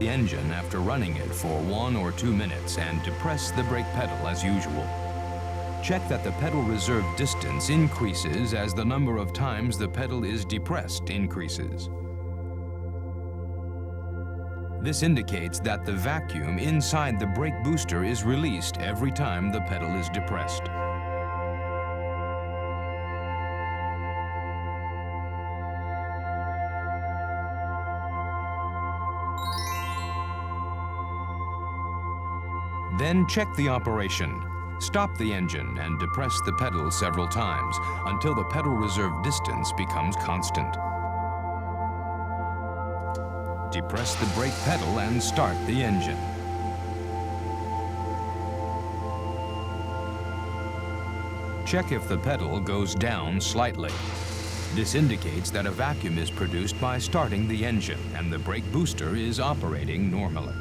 the engine after running it for 1 or 2 minutes and depress the brake pedal as usual. Check that the pedal reserve distance increases as the number of times the pedal is depressed increases. This indicates that the vacuum inside the brake booster is released every time the pedal is depressed. Then check the operation. Stop the engine and depress the pedal several times until the pedal reserve distance becomes constant. Depress the brake pedal and start the engine. Check if the pedal goes down slightly. This indicates that a vacuum is produced by starting the engine and the brake booster is operating normally.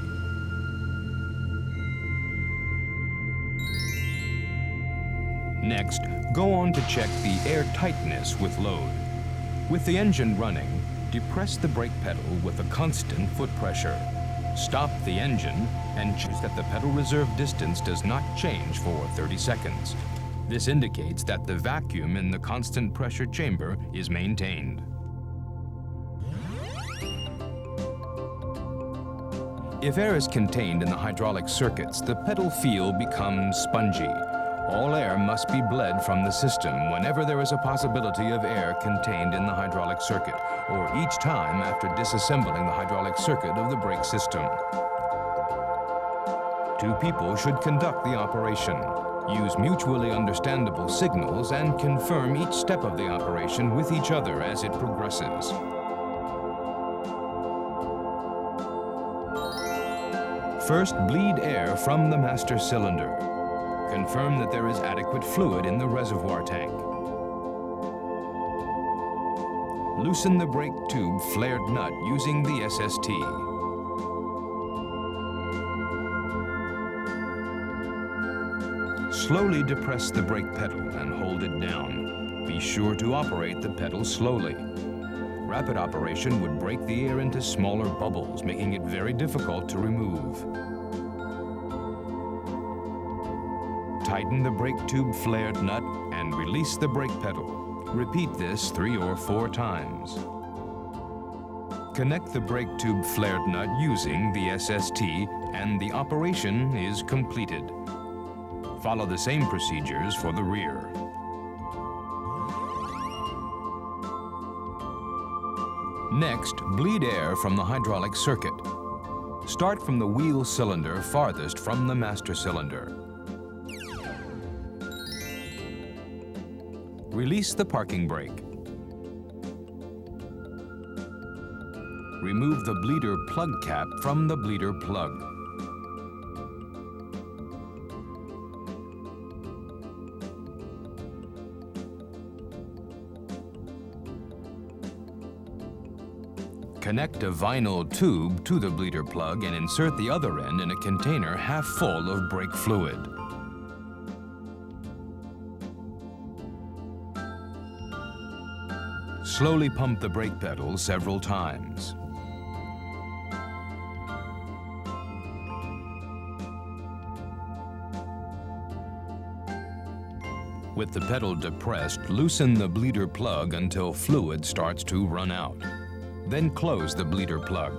Next, go on to check the air tightness with load. With the engine running, depress the brake pedal with a constant foot pressure. Stop the engine and choose that the pedal reserve distance does not change for 30 seconds. This indicates that the vacuum in the constant pressure chamber is maintained. If air is contained in the hydraulic circuits, the pedal feel becomes spongy. All air must be bled from the system whenever there is a possibility of air contained in the hydraulic circuit, or each time after disassembling the hydraulic circuit of the brake system. 2 people should conduct the operation. Use mutually understandable signals and confirm each step of the operation with each other as it progresses. First, bleed air from the master cylinder. Confirm that there is adequate fluid in the reservoir tank. Loosen the brake tube flared nut using the SST. Slowly depress the brake pedal and hold it down. Be sure to operate the pedal slowly. Rapid operation would break the air into smaller bubbles, making it very difficult to remove. Tighten the brake tube flared nut and release the brake pedal. Repeat this 3 or 4 times. Connect the brake tube flared nut using the SST and the operation is completed. Follow the same procedures for the rear. Next, bleed air from the hydraulic circuit. Start from the wheel cylinder farthest from the master cylinder. Release the parking brake. Remove the bleeder plug cap from the bleeder plug. Connect a vinyl tube to the bleeder plug and insert the other end in a container half full of brake fluid. Slowly pump the brake pedal several times. With the pedal depressed, loosen the bleeder plug until fluid starts to run out. Then close the bleeder plug.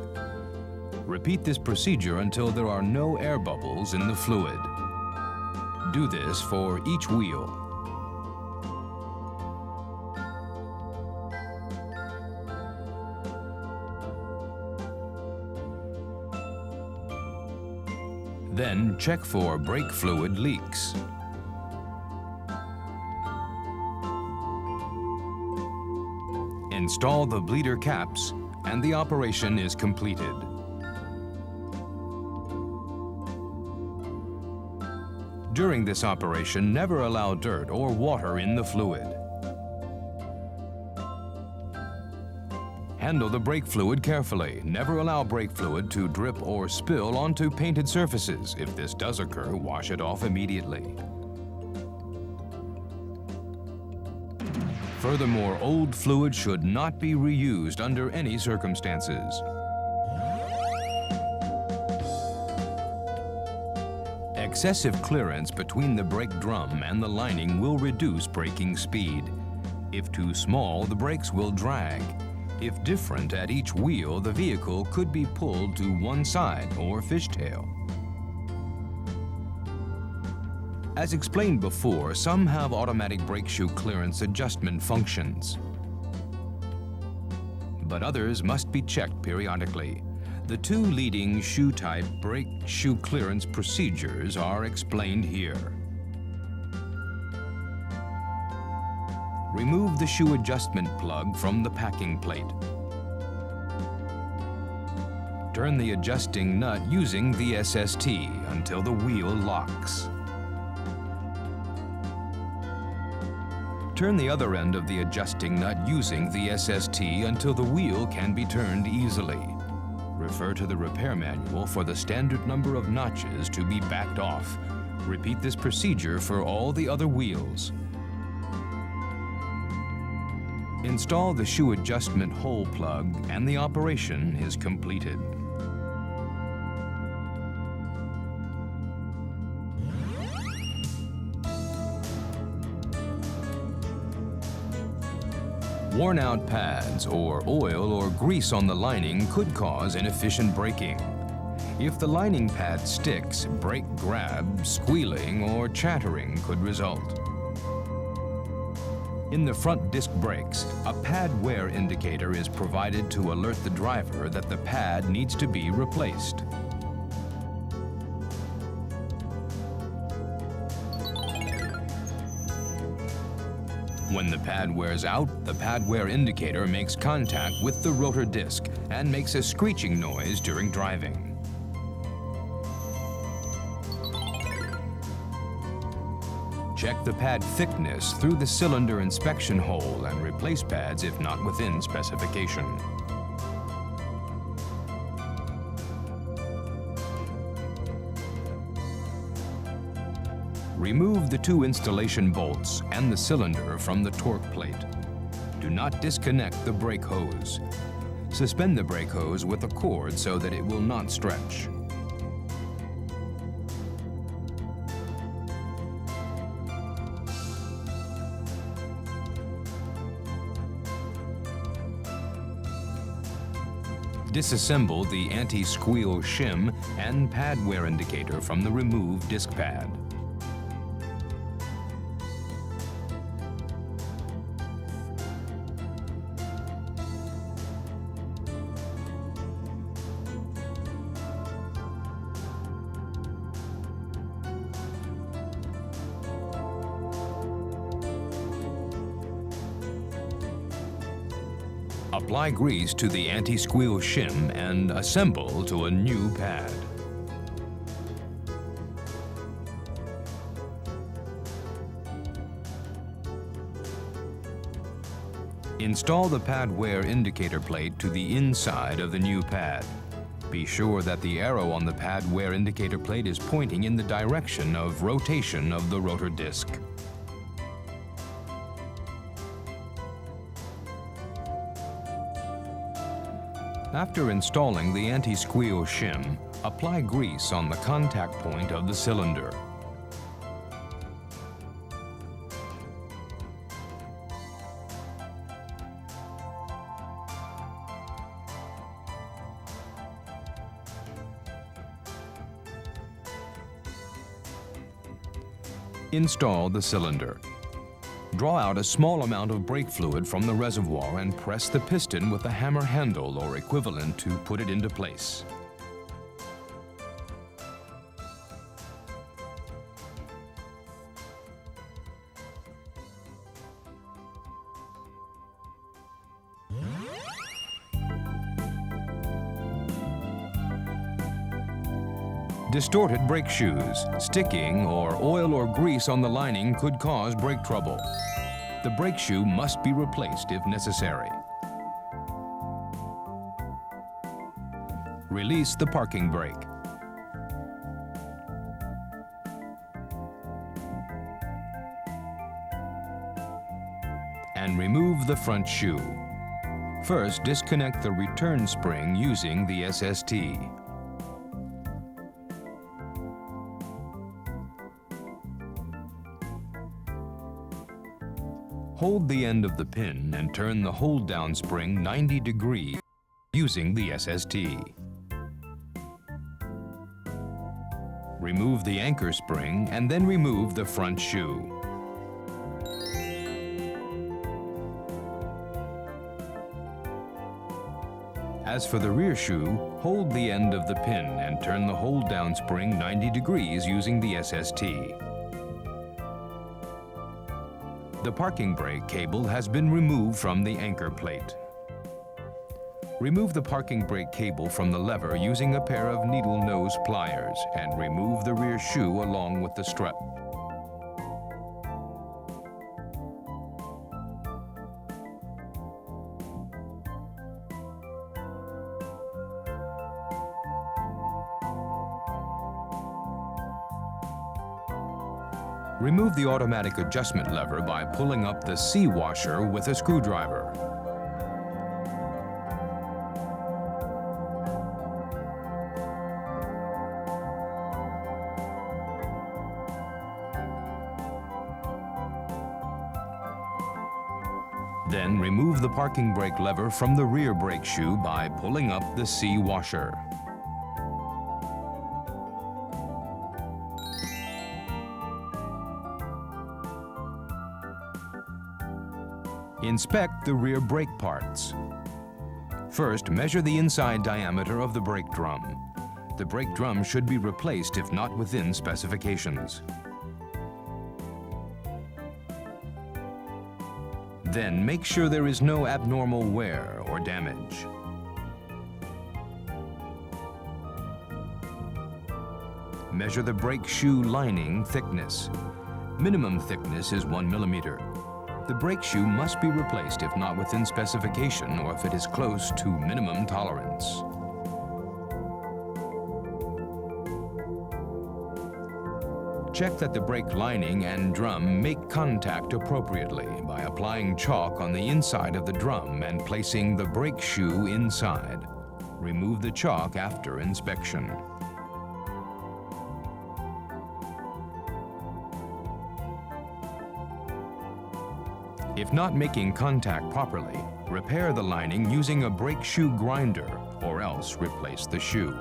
Repeat this procedure until there are no air bubbles in the fluid. Do this for each wheel. Then check for brake fluid leaks. Install the bleeder caps and the operation is completed. During this operation, never allow dirt or water in the fluid. Handle the brake fluid carefully. Never allow brake fluid to drip or spill onto painted surfaces. If this does occur, wash it off immediately. Furthermore, old fluid should not be reused under any circumstances. Excessive clearance between the brake drum and the lining will reduce braking speed. If too small, the brakes will drag. If different at each wheel, the vehicle could be pulled to one side or fishtail. As explained before, some have automatic brake shoe clearance adjustment functions, but others must be checked periodically. The two leading shoe-type brake shoe clearance procedures are explained here. Remove the shoe adjustment plug from the packing plate. Turn the adjusting nut using the SST until the wheel locks. Turn the other end of the adjusting nut using the SST until the wheel can be turned easily. Refer to the repair manual for the standard number of notches to be backed off. Repeat this procedure for all the other wheels. Install the shoe adjustment hole plug and the operation is completed. Worn-out pads or oil or grease on the lining could cause inefficient braking. If the lining pad sticks, brake grab, squealing, or chattering could result. In the front disc brakes, a pad wear indicator is provided to alert the driver that the pad needs to be replaced. When the pad wears out, the pad wear indicator makes contact with the rotor disc and makes a screeching noise during driving. Check the pad thickness through the cylinder inspection hole and replace pads if not within specification. Remove the two installation bolts and the cylinder from the torque plate. Do not disconnect the brake hose. Suspend the brake hose with a cord so that it will not stretch. Disassemble the anti-squeal shim and pad wear indicator from the removed disc pad. Apply grease to the anti-squeal shim and assemble to a new pad. Install the pad wear indicator plate to the inside of the new pad. Be sure that the arrow on the pad wear indicator plate is pointing in the direction of rotation of the rotor disc. After installing the anti-squeal shim, apply grease on the contact point of the cylinder. Install the cylinder. Draw out a small amount of brake fluid from the reservoir and press the piston with a hammer handle or equivalent to put it into place. Distorted brake shoes, sticking, or oil or grease on the lining could cause brake trouble. The brake shoe must be replaced if necessary. Release the parking brake. And remove the front shoe. First, disconnect the return spring using the SST. Hold the end of the pin and turn the hold-down spring 90 degrees using the SST. Remove the anchor spring and then remove the front shoe. As for the rear shoe, hold the end of the pin and turn the hold-down spring 90 degrees using the SST. The parking brake cable has been removed from the anchor plate. Remove the parking brake cable from the lever using a pair of needle nose pliers and remove the rear shoe along with the strut. Remove the automatic adjustment lever by pulling up the C washer with a screwdriver. Then remove the parking brake lever from the rear brake shoe by pulling up the C washer. Inspect the rear brake parts. First, measure the inside diameter of the brake drum. The brake drum should be replaced if not within specifications. Then make sure there is no abnormal wear or damage. Measure the brake shoe lining thickness. Minimum thickness is 1 millimeter. The brake shoe must be replaced if not within specification or if it is close to minimum tolerance. Check that the brake lining and drum make contact appropriately by applying chalk on the inside of the drum and placing the brake shoe inside. Remove the chalk after inspection. If not making contact properly, repair the lining using a brake shoe grinder or else replace the shoe.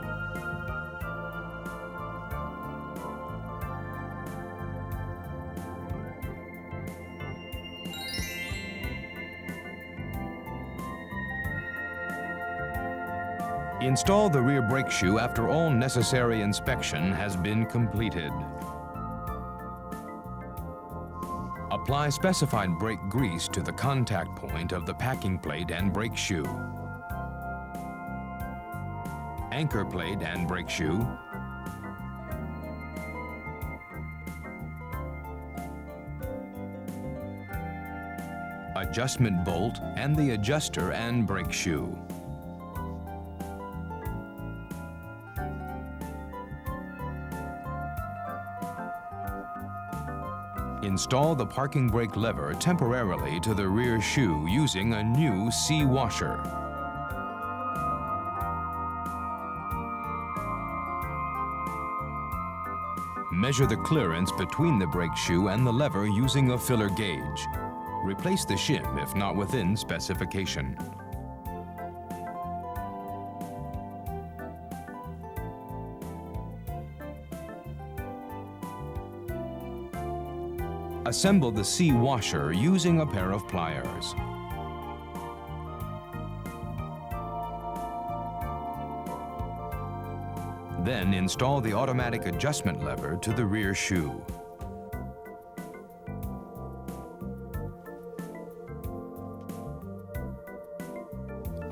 Install the rear brake shoe after all necessary inspection has been completed. Apply specified brake grease to the contact point of the packing plate and brake shoe. Anchor plate and brake shoe. Adjustment bolt and the adjuster and brake shoe. Install the parking brake lever temporarily to the rear shoe using a new C washer. Measure the clearance between the brake shoe and the lever using a filler gauge. Replace the shim if not within specification. Assemble the C washer using a pair of pliers. Then install the automatic adjustment lever to the rear shoe.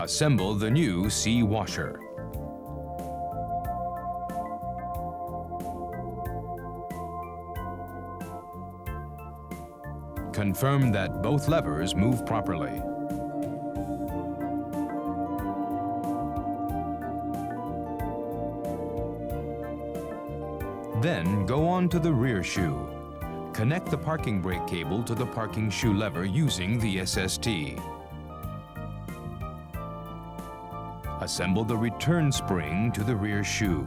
Assemble the new C washer. Confirm that both levers move properly. Then go on to the rear shoe. Connect the parking brake cable to the parking shoe lever using the SST. Assemble the return spring to the rear shoe.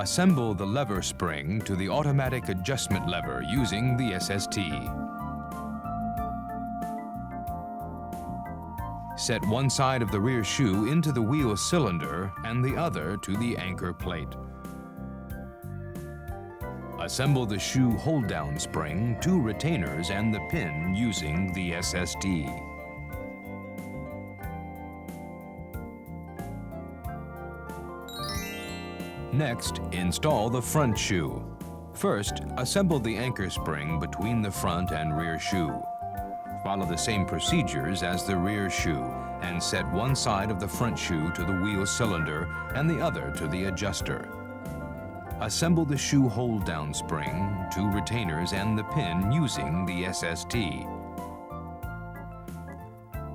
Assemble the lever spring to the automatic adjustment lever using the SST. Set one side of the rear shoe into the wheel cylinder and the other to the anchor plate. Assemble the shoe hold-down spring, 2 retainers, and the pin using the SST. Next, install the front shoe. First, assemble the anchor spring between the front and rear shoe. Follow the same procedures as the rear shoe and set one side of the front shoe to the wheel cylinder and the other to the adjuster. Assemble the shoe hold-down spring, 2 retainers, and the pin using the SST.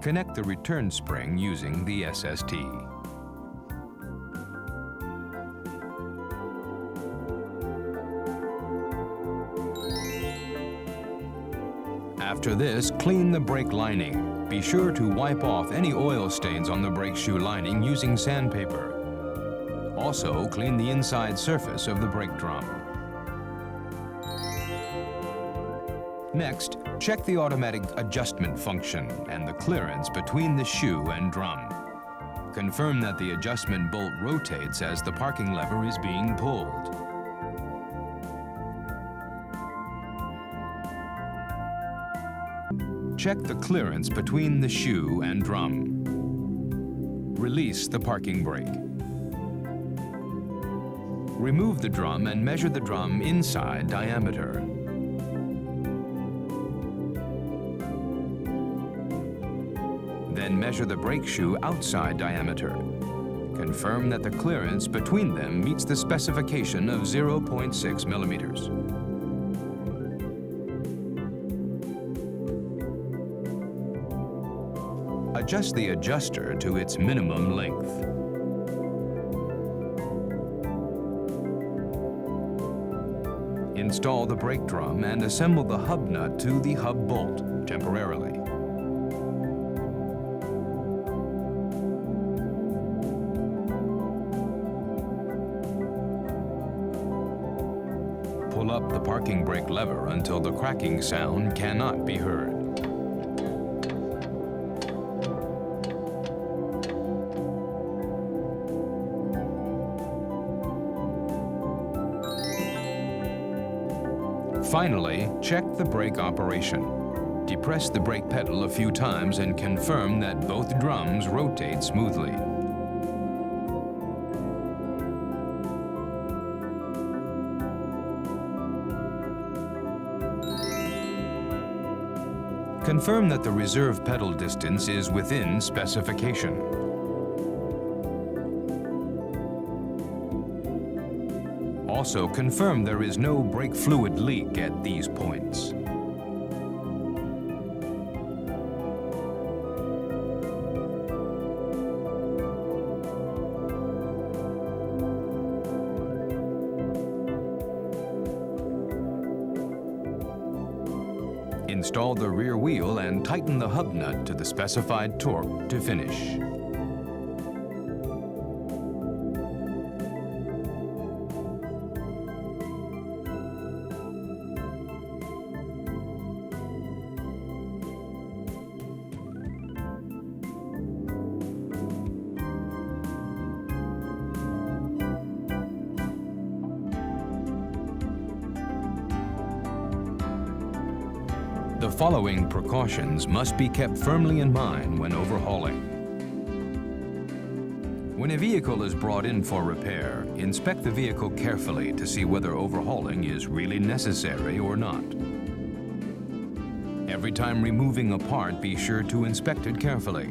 Connect the return spring using the SST. After this, clean the brake lining. Be sure to wipe off any oil stains on the brake shoe lining using sandpaper. Also, clean the inside surface of the brake drum. Next, check the automatic adjustment function and the clearance between the shoe and drum. Confirm that the adjustment bolt rotates as the parking lever is being pulled. Check the clearance between the shoe and drum. Release the parking brake. Remove the drum and measure the drum inside diameter. Then measure the brake shoe outside diameter. Confirm that the clearance between them meets the specification of 0.6 millimeters. Adjust the adjuster to its minimum length. Install the brake drum and assemble the hub nut to the hub bolt temporarily. Pull up the parking brake lever until the cracking sound cannot be heard. Finally, check the brake operation. Depress the brake pedal a few times and confirm that both drums rotate smoothly. Confirm that the reserve pedal distance is within specification. Also, confirm there is no brake fluid leak at these points. Install the rear wheel and tighten the hub nut to the specified torque to finish. The following precautions must be kept firmly in mind when overhauling. When a vehicle is brought in for repair, inspect the vehicle carefully to see whether overhauling is really necessary or not. Every time removing a part, be sure to inspect it carefully.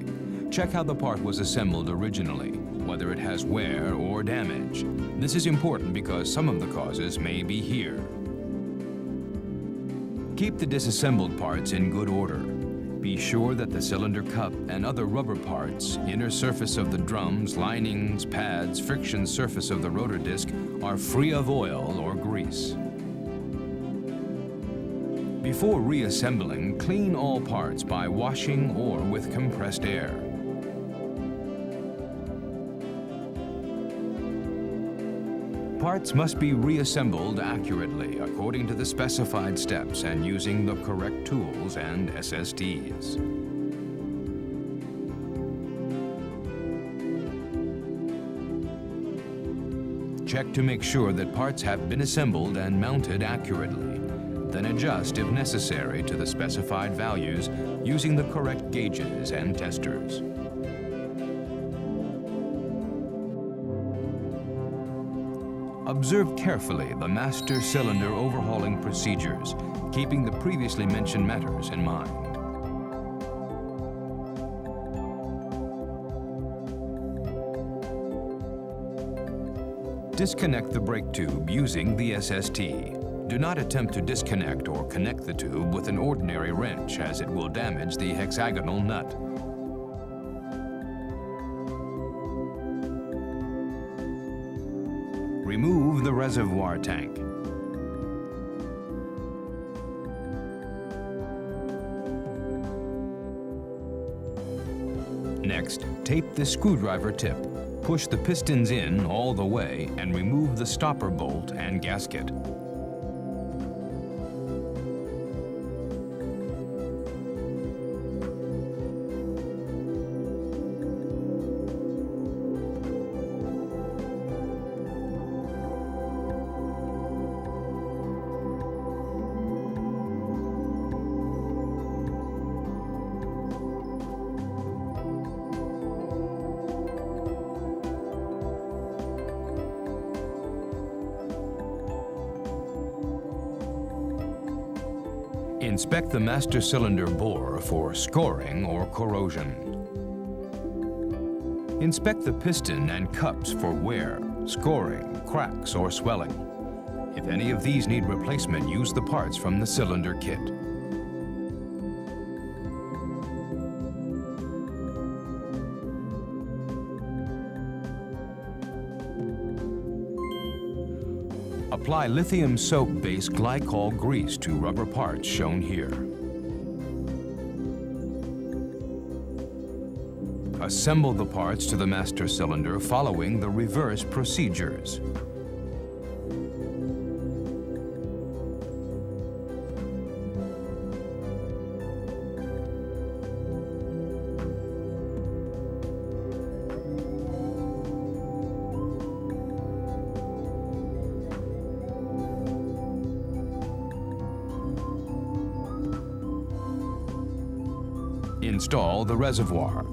Check how the part was assembled originally, whether it has wear or damage. This is important because some of the causes may be here. Keep the disassembled parts in good order. Be sure that the cylinder cup and other rubber parts, inner surface of the drums, linings, pads, friction surface of the rotor disc are free of oil or grease. Before reassembling, clean all parts by washing or with compressed air. parts must be reassembled accurately according to the specified steps and using the correct tools and SSTs. Check to make sure that parts have been assembled and mounted accurately. Then adjust if necessary to the specified values using the correct gauges and testers. Observe carefully the master cylinder overhauling procedures, keeping the previously mentioned matters in mind. Disconnect the brake tube using the SST. Do not attempt to disconnect or connect the tube with an ordinary wrench, as it will damage the hexagonal nut. Remove the reservoir tank. Next, tape the screwdriver tip. Push the pistons in all the way and remove the stopper bolt and gasket. Inspect the master cylinder bore for scoring or corrosion. Inspect the piston and cups for wear, scoring, cracks, or swelling. If any of these need replacement, use the parts from the cylinder kit. Apply lithium soap-based glycol grease to rubber parts shown here. Assemble the parts to the master cylinder following the reverse procedures. Install the reservoir.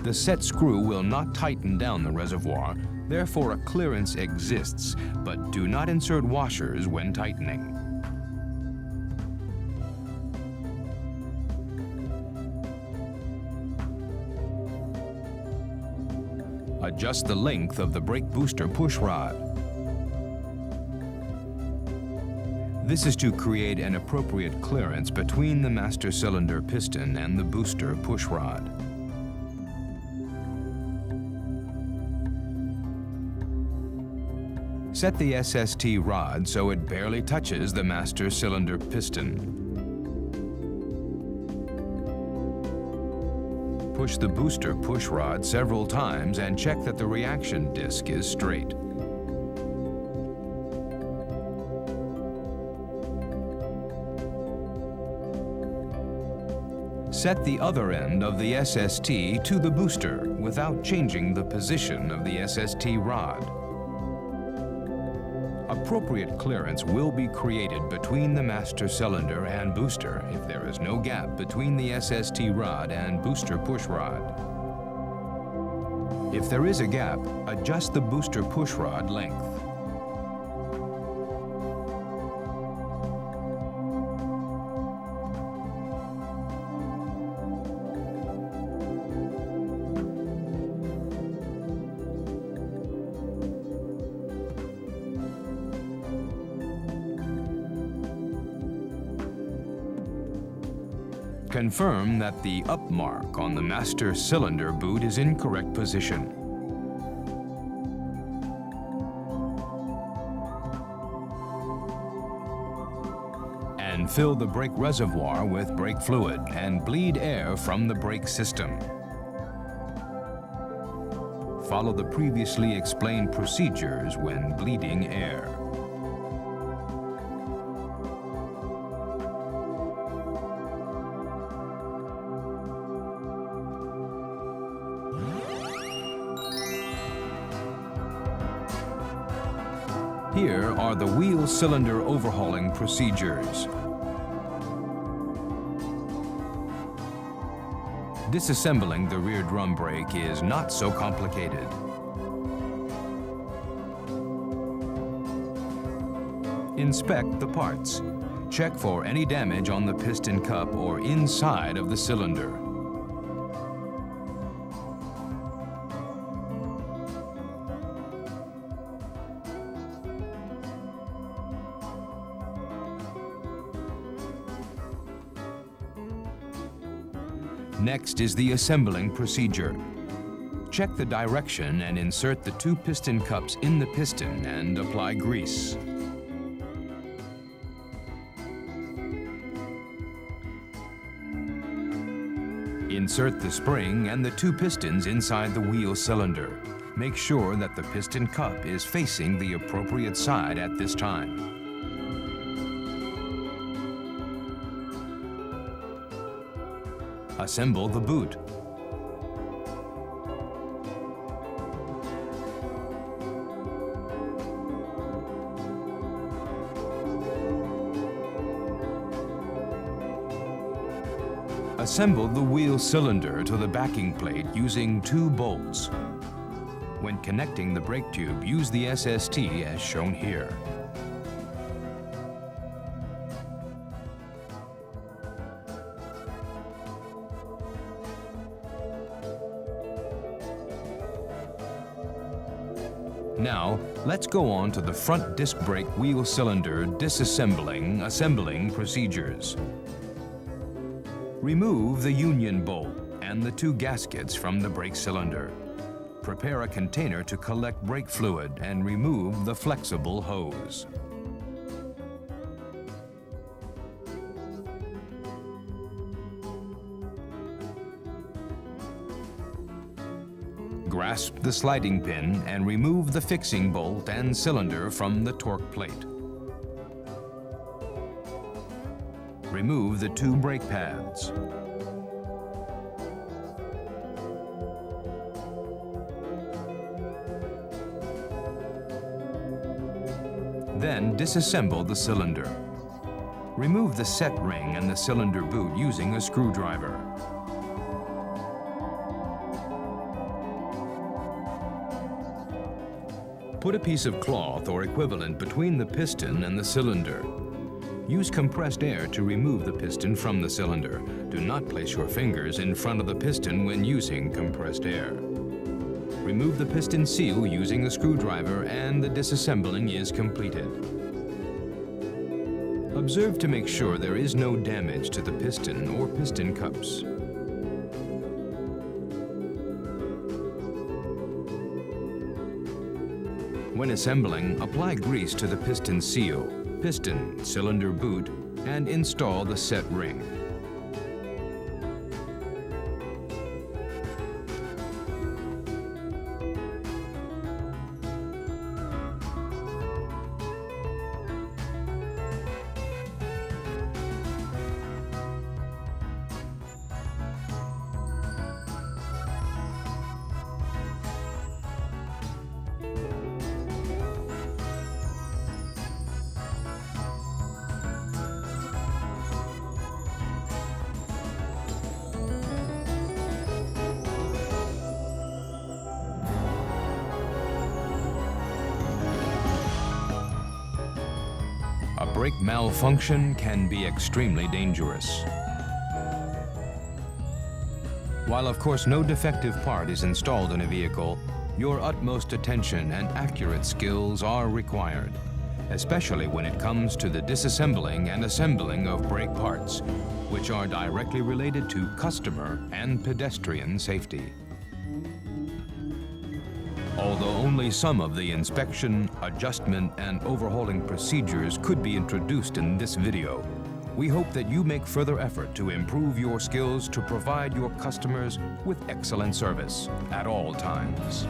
The set screw will not tighten down the reservoir, therefore a clearance exists, but do not insert washers when tightening. Adjust the length of the brake booster push rod. This is to create an appropriate clearance between the master cylinder piston and the booster push rod. Set the SST rod so it barely touches the master cylinder piston. Push the booster push rod several times and check that the reaction disc is straight. Set the other end of the SST to the booster without changing the position of the SST rod. Appropriate clearance will be created between the master cylinder and booster if there is no gap between the SST rod and booster push rod. If there is a gap, adjust the booster push rod length. Confirm that the up mark on the master cylinder boot is in correct position. And fill the brake reservoir with brake fluid and bleed air from the brake system. follow the previously explained procedures when bleeding air. Here are the wheel cylinder overhauling procedures. Disassembling the rear drum brake is not so complicated. Inspect the parts. Check for any damage on the piston cup or inside of the cylinder. Next is the assembling procedure. Check the direction and insert the 2 piston cups in the piston and apply grease. Insert the spring and the 2 pistons inside the wheel cylinder. Make sure that the piston cup is facing the appropriate side at this time. Assemble the boot. Assemble the wheel cylinder to the backing plate using 2 bolts. When connecting the brake tube, use the SST as shown here. Now, let's go on to the front disc brake wheel cylinder assembling procedures. Remove the union bolt and the 2 gaskets from the brake cylinder. Prepare a container to collect brake fluid and remove the flexible hose. Grasp the sliding pin and remove the fixing bolt and cylinder from the torque plate. Remove the 2 brake pads. Then disassemble the cylinder. Remove the set ring and the cylinder boot using a screwdriver. Put a piece of cloth or equivalent between the piston and the cylinder. Use compressed air to remove the piston from the cylinder. Do not place your fingers in front of the piston when using compressed air. Remove the piston seal using a screwdriver and the disassembling is completed. Observe to make sure there is no damage to the piston or piston cups. When assembling, apply grease to the piston seal, piston, cylinder boot, and install the set ring. A brake malfunction can be extremely dangerous. While of course no defective part is installed in a vehicle, your utmost attention and accurate skills are required, especially when it comes to the disassembling and assembling of brake parts, which are directly related to customer and pedestrian safety. Although only some of the inspection, adjustment, and overhauling procedures could be introduced in this video, we hope that you make further effort to improve your skills to provide your customers with excellent service at all times.